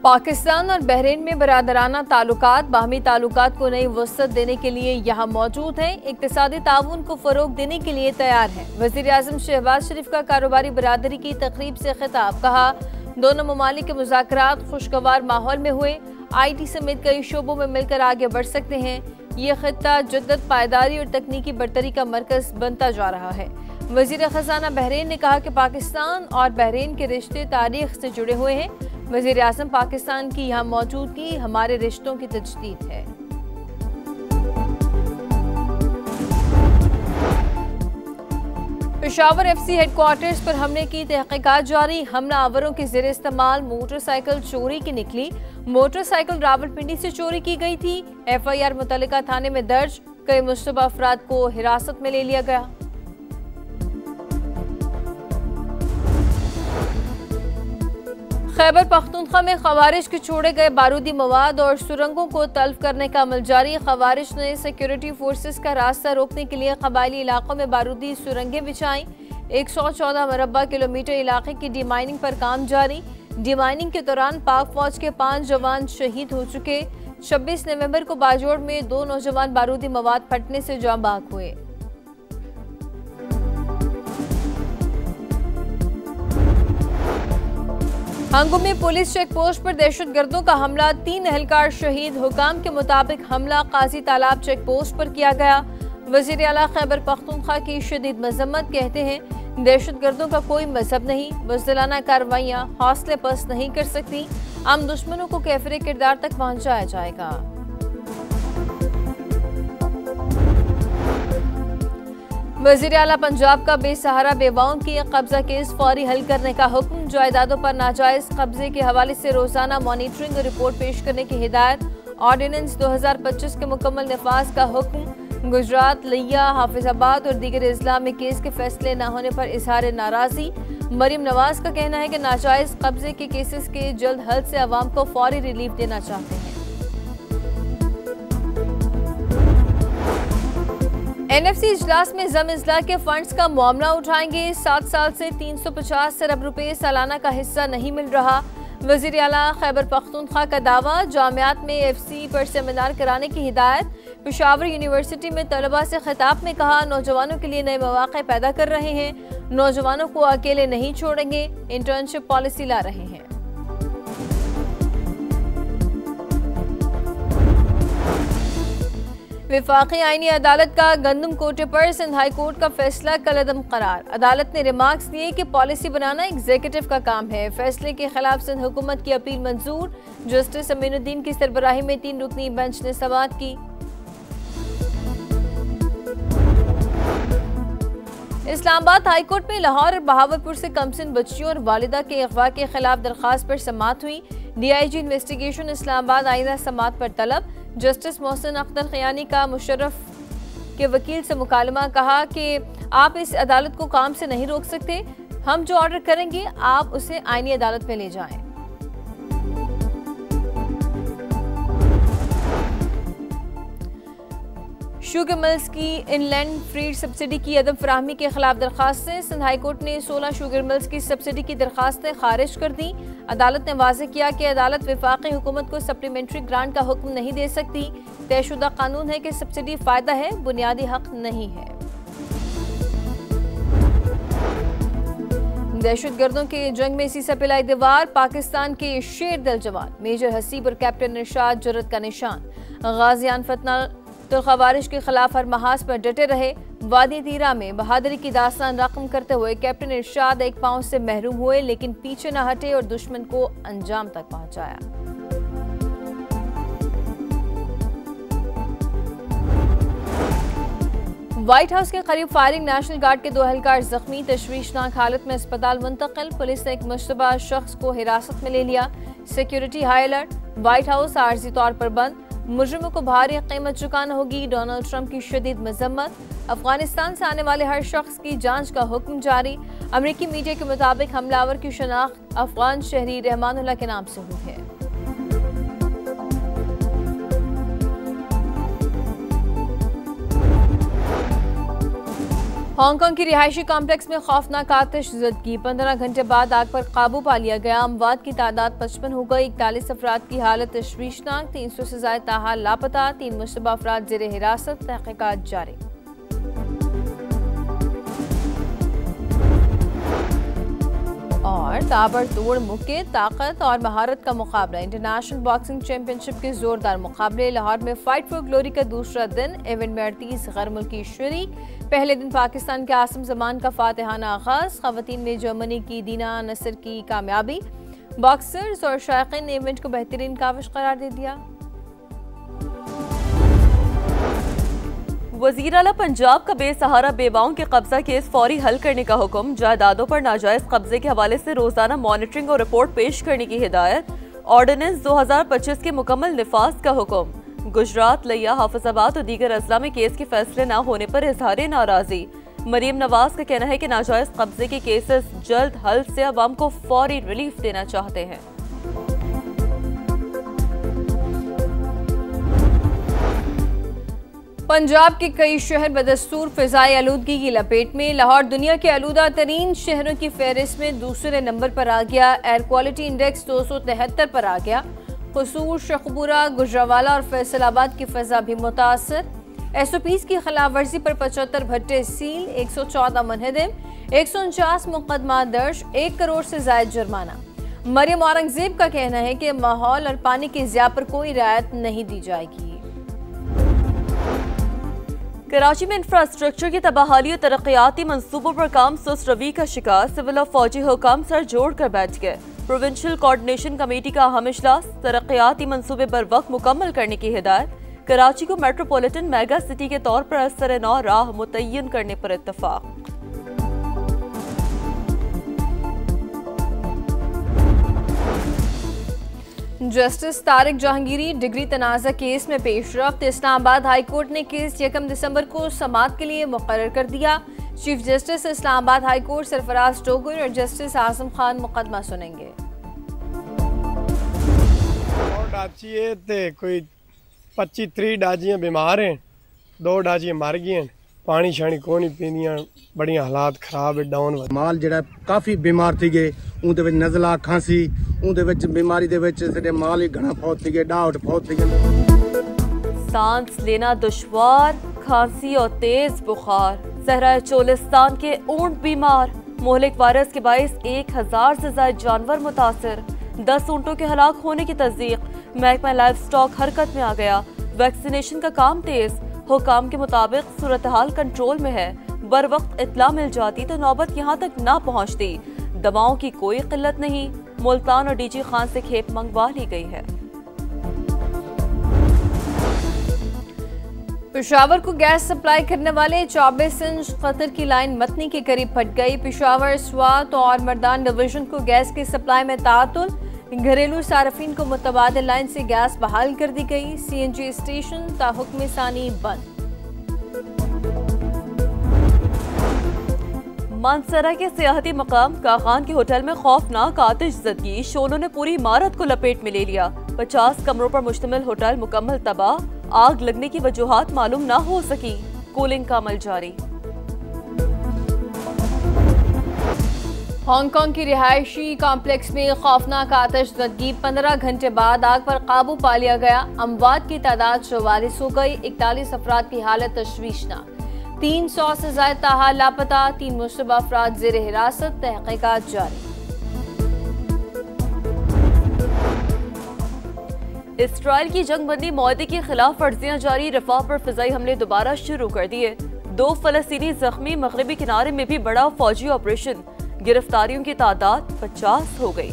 पाकिस्तान और बहरीन में बरादराना ताल्लुकात बाहमी ताल्लुकात को नई वसअत देने के लिए यहाँ मौजूद हैं। इक्तिसादी ताउन को फरोग देने के लिए तैयार है। वज़ीर आज़म शहबाज शरीफ का कारोबारी बरादरी की तकरीब से खिताब। कहा, दोनों ममालिक के मुज़ाकरात खुशगवार माहौल में हुए। IT समेत कई शोबों में मिलकर आगे बढ़ सकते हैं। ये खित्ता जद्दत, पायदारी और तकनीकी बरतरी का मरकज बनता जा रहा है। वज़ीर ख़ज़ाना बहरीन ने कहा कि पाकिस्तान और बहरीन के रिश्ते तारीख से जुड़े हुए हैं। वज़ीर आज़म, पाकिस्तान की यहाँ मौजूदगी हमारे रिश्तों की तजदीद है। पेशावर FC हेडक्वार्टर्स पर हमले की तहकीकात जारी। हमला आवरों के ज़ेर इस्तेमाल मोटरसाइकिल चोरी की निकली। मोटरसाइकिल रावलपिंडी से चोरी की गई थी। FIR मुतल्लिका थाने में दर्ज। कई मुश्तबा अफराद को हिरासत में ले लिया गया। खैबर पख्तूनख्वा में खवारिज के छोड़े गए बारूदी मवाद और सुरंगों को तल्फ करने का अमल जारी। खवारिज ने सिक्योरिटी फोर्सेस का रास्ता रोकने के लिए कबायली इलाकों में बारूदी सुरंगें बिछाई। 114 मरबा किलोमीटर इलाके की डीमाइनिंग पर काम जारी। डीमाइनिंग के दौरान पाक फौज के 5 जवान शहीद हो चुके। 26 नवंबर को बाजोड़ में 2 नौजवान बारूदी मवाद फटने से जाँ बाग हुए। हंगू में पुलिस चेक पोस्ट पर दहशतगर्दों का हमला, 3 एहलकार शहीद। हुकाम के मुताबिक हमला काजी तालाब चेक पोस्ट पर किया गया। वजीर आला खैबर पख्तूनख्वा की शदीद मजम्मत। कहते हैं, दहशतगर्दों का कोई मजहब नहीं। बुज़दिलाना कार्रवाइयाँ हौसले पस्त नहीं कर सकती। आम दुश्मनों को कैफरे किरदार तक पहुँचाया जाएगा। वज़ीर आला पंजाब का बेसहारा बेवाओं की कब्जा केस फौरी हल करने का हुक्म। जायदादों पर नाजायज कब्जे के हवाले से रोजाना मॉनिटरिंग रिपोर्ट पेश करने की हिदायत। ऑर्डिनेंस 2025 के मुकम्मल नफाज का हुक्म। गुजरात, लिया, हाफिजाबाद और दीगर अजला में केस के फैसले न होने पर इजहार नाराजगी। मरीम नवाज का कहना है कि नाजायज कब्जे के केसेस के जल्द हल से अवाम को फौरी रिलीफ देना चाहते हैं। NFC इजलास में जम इजला के फंड्स का मामला उठाएंगे। 7 साल से 350 अरब रुपए सालाना का हिस्सा नहीं मिल रहा। वज़ीर आला खैबर पख्तूनख्वा का दावा। जामियात में FC पर सेमिनार कराने की हिदायत। पेशावर यूनिवर्सिटी में तलबा से खिताब में कहा, नौजवानों के लिए नए मौके पैदा कर रहे हैं। नौजवानों को अकेले नहीं छोड़ेंगे। इंटर्नशिप पॉलिसी ला रहे हैं। विफाकी आईनी अदालत का गंदम कोटे पर सिंध हाई कोर्ट का फैसला कलअदम करार। अदालत ने रिमार्क्स दिए कि पॉलिसी बनाना एग्जीक्यूटिव का काम है। फैसले के खिलाफ सिंध हुकूमत की अपील मंजूर। जस्टिस अमीनुद्दीन की सरबराही में 3 रुकनी बेंच ने समाअत की। इस्लामाबाद हाई कोर्ट में लाहौर और बहावलपुर से कमसिन बच्चियों और वालिदा के अगवा के खिलाफ दरखास्त पर समाअत हुई। DIG इन्वेस्टिगेशन इस्लामाबाद आइंदा समाअत पर तलब। जस्टिस मोहसिन अख्तर खयानी का मुशर्रफ के वकील से मुकालमा। कहा कि आप इस अदालत को काम से नहीं रोक सकते। हम जो ऑर्डर करेंगे आप उसे आईनी अदालत में ले जाएं। शुगर मिल्स की इनलैंड फीड सब्सिडी की अदम फराहमी के खिलाफ दरखास्तें। सिंध हाई कोर्ट ने 16 शुगर मिल्स की सब्सिडी की दरखास्तें खारिज कर दी। अदालत ने वाज़ेह किया कि अदालत वफाकी हुकूमत को सप्लीमेंट्री ग्रांट का हुक्म नहीं दे सकती। तयशुदा कानून है कि सब्सिडी फ़ायदा है, बुनियादी हक नहीं है। दहशतगर्दों के जंग में सीसा पिलाई दीवार। पाकिस्तान के शेर दिल जवान मेजर हसीब और कैप्टन इरशाद जुर्रत का निशान। गाजियान फतना तो खवारिज के खिलाफ हर महाज पर डटे रहे। वादी तीरा में बहादुरी की दास्तान रकम करते हुए कैप्टन इरशाद एक पांव से महरूम हुए, लेकिन पीछे न हटे और दुश्मन को अंजाम तक पहुंचाया। व्हाइट हाउस के करीब फायरिंग। नेशनल गार्ड के 2 एहलकार जख्मी। तशवीशनाक हालत में अस्पताल मुंतकिल। पुलिस ने एक मुश्तबा शख्स को हिरासत में ले लिया। Security high alert. White house आर्जी तौर पर बंद। मुजरिमों को भारी कीमत चुकाना होगी। डोनाल्ड ट्रंप की शदीद मजम्मत। अफगानिस्तान से आने वाले हर शख्स की जांच का हुक्म जारी। अमेरिकी मीडिया के मुताबिक हमलावर की शनाख्त अफगान शहरी रहमानुल्लाह के नाम से हुई है। हांगकांग की रिहायशी कॉम्प्लेक्स में खौफनाक आतिशज़दगी, 15 घंटे बाद आग पर काबू पा लिया गया। अमवात की तादाद 55 हो गई। 41 अफराद की हालत तशवीशनाक, 300 से ज़ायद ताहाल लापता, 3 मुश्तबा अफराद ज़ेरे हिरासत, तहक़ीक़ात जारी। और ताबड़तोड़ मुक्के, ताकत और महारत का मुकाबला। इंटरनेशनल बॉक्सिंग चैंपियनशिप के जोरदार मुकाबले। लाहौर में फाइट फॉर ग्लोरी का दूसरा दिन। इवेंट में 38 गैर मुल्की शरीक। पहले दिन पाकिस्तान के आसिम जमान का फातिहाना आगाज। खवातीन में जर्मनी की दीना नसर की कामयाबी। बॉक्सर्स और शायकीन ने इवेंट को बेहतरीन काविश करार दे दिया। वज़ीर आला पंजाब का बेसहारा बेवाओं के कब्जा केस फौरी हल करने का हुक्म। जायदादों पर नाजायज कब्जे के हवाले से रोजाना मॉनिटरिंग और रिपोर्ट पेश करने की हिदायत। ऑर्डिनेंस 2025 के मुकम्मल निफाज का हुक्म। गुजरात, लिया, हाफिजाबाद और दीगर अजला में केस के फैसले न होने पर इजहार नाराजी। मरीम नवाज का कहना है कि नाजायज कब्जे के केसेस जल्द हल से अवाम को फौरी रिलीफ देना चाहते हैं। पंजाब के कई शहर बदस्तूर फिजाई आलूदगी की लपेट में। लाहौर दुनिया के आलूदा तरीन शहरों की फहरिस्त में दूसरे नंबर पर आ गया। एयर क्वालिटी इंडेक्स 273 पर आ गया। कसूर, शखपुरा, गुजरावाला और फैसलाबाद की फ़ज़ा भी मुतासर। SOPs की खिलाफ वर्जी पर 75 भट्टे सील, 114 मुनहदिम, 149 मुकदमा दर्ज, 1 करोड़ से ज़ायद जुर्माना। मरियम औरंगजेब का कहना है कि माहौल और पानी के ज़िया पर कोई रियायत नहीं दी जाएगी। कराची में इंफ्रास्ट्रक्चर की तबाहाली और तरक्याती मंसूबों पर काम सुस्त रवि का शिकार। सिविल और फौजी हुकाम सर जोड़ कर बैठ गए। प्रोविंशियल कोऑर्डिनेशन कमेटी का अहम इजलास। तरक्याती मंसूबे बर वक्त मुकम्मल करने की हिदायत। कराची को मेट्रोपॉलिटन मेगा सिटी के तौर पर असर नौ राह मुतय्यन करने पर इत्तफाक। जस्टिस तारिक जहांगीरी डिग्री तनाज़ा केस में पेशरफ्त। इस्लामाबाद हाई कोर्ट ने केस 1 दिसंबर को समाअत के लिए मुकर्रर कर दिया। Chief justice Islamabad high court Sarfaraz Dogar और जस्टिस आजम खान मुकदमा सुनेंगे। कोई 25-30 डाजियां बीमार हैं, 2 डाजियां मर गई हैं। पानी शानी को नहीं पींदियां, बड़ी हालात खराब है। डाउन माल जड़ा काफ़ी बीमार थी गए, उनके नज़ला खांसी, उनके बीमारी दे माल ही घना फौत थी गए, डाउट फौत थी गए। सांस लेना दुश्वार, खांसी और तेज बुखार। सहरा चोलिस्तान के ऊंट बीमार। मोहलिक वायरस के बाइस 1000 से ज्यादा जानवर मुतासर। 10 ऊंटों के हलाक होने की तस्दीक। महकमा लाइफ स्टॉक हरकत में आ गया। वैक्सीनेशन का काम तेज। हुकाम के मुताबिक सूरत हाल कंट्रोल में है। बर वक्त इत्ला मिल जाती तो नौबत यहाँ तक ना पहुँचती। दवाओं की कोई किल्लत नहीं। मुल्तान और डीजी खान से खेप मंगवा ली गई है। पेशावर को गैस सप्लाई करने वाले 24 इंच कतर की लाइन मतनी के करीब फट गई। पेशावर, स्वात और मर्दान डिवीजन को गैस की सप्लाई में तातुल। घरेलू सार्फिन को मुतबादिल लाइन से गैस बहाल कर दी गई। CNG स्टेशन ताहुक्म सानी बंद। मानसरा के सियाहती मकाम काखान के होटल में खौफनाक आतिशज़दगी। शोलों ने पूरी इमारत को लपेट में ले लिया। 50 कमरों पर मुश्तमिल होटल मुकम्मल तबाह। आग लगने की वजूहात मालूम ना हो सकी। कूलिंग का अमल जारी। हांगकांग की रिहायशी कॉम्प्लेक्स में खौफनाक आतिशज़दगी, 15 घंटे बाद आग पर काबू पा लिया गया। अमवात की तादाद 44 हो गई। 41 अफराद की हालत तशवीशनाक, 300 से ज़ायद ताहाल लापता, 3 मुश्तबा अफराद ज़ेरे हिरासत, तहक़ीक़ात जारी। इसराइल की जंगबंदी मुआहदे की खिलाफ वर्जियां जारी। रफाह पर फिजाई हमले दोबारा शुरू कर दिए। 2 फलस्तीनी जख्मी। मगरबी किनारे में भी बड़ा फौजी ऑपरेशन। गिरफ्तारियों की तादाद 50 हो गई।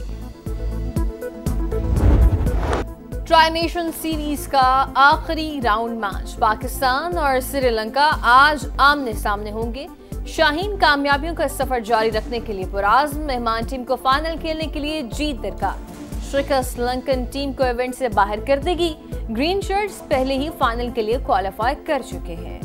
ट्राई नेशन सीरीज का आखिरी राउंड मैच। पाकिस्तान और श्रीलंका आज आमने सामने होंगे। शाहीन कामयाबियों का सफर जारी रखने के लिए पुराज़्म। मेहमान टीम को फाइनल खेलने के लिए जीत दरकार। शिकस्त श्रीलंकन टीम को इवेंट से बाहर कर देगी। ग्रीन शर्ट्स पहले ही फाइनल के लिए क्वालिफाई कर चुके हैं।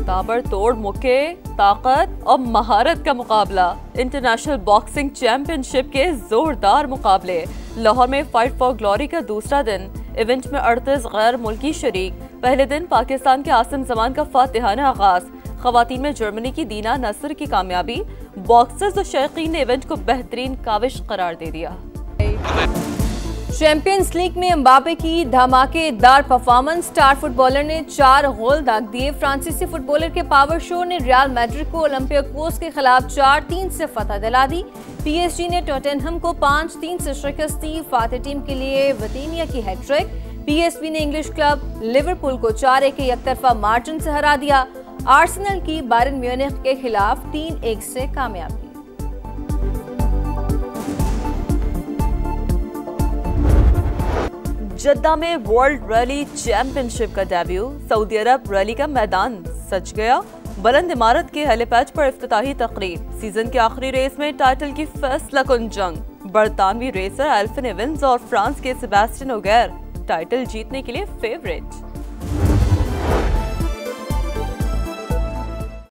ताबड़तोड़ मुक्के, ताकत और महारत का मुकाबला। इंटरनेशनल बॉक्सिंग चैंपियनशिप के जोरदार मुकाबले। लाहौर में फाइट फॉर ग्लोरी का दूसरा दिन। इवेंट में 38 गैर मुल्की शरीक। पहले दिन पाकिस्तान के आसिम जमान का फातिहाना आगाज। खवातीन में जर्मनी की दीना नसर की कामयाबी। बॉक्सर्स और शौकीन ने इवेंट को बेहतरीन काविश करार दे दिया। चैंपियंस लीग में एम्बापे की धमाकेदार परफॉर्मेंस। स्टार फुटबॉलर ने 4 गोल दाग दिए। फ्रांसीसी फुटबॉलर के पावर शो ने रियल मैड्रिड को ओलंपियाकोस के खिलाफ 4-3 से फतह दिला दी। पीएसजी ने टॉटनहम को 5-3 से शिकस्त दी। फातेह टीम के लिए वितीनिया की हैट्रिक। पीएसवी ने इंग्लिश क्लब लिवरपूल को 4-1 के एकतरफा मार्जिन से हरा दिया। आर्सेनल की बायरन म्यूनिख के खिलाफ 3-1 से कामयाबी। जद्दा में वर्ल्ड रैली चैंपियनशिप का डेब्यू। सऊदी अरब रैली का मैदान सज गया। बुलंद इमारत के हेलीपैड पर इफ्तिताही तकरीब। सीजन के आखिरी रेस में टाइटल की फैसला कुन जंग। बरतानवी रेसर एल्फिन इवेंस और फ्रांस के सेबेस्टियन ओगिएर टाइटल जीतने के लिए फेवरेट।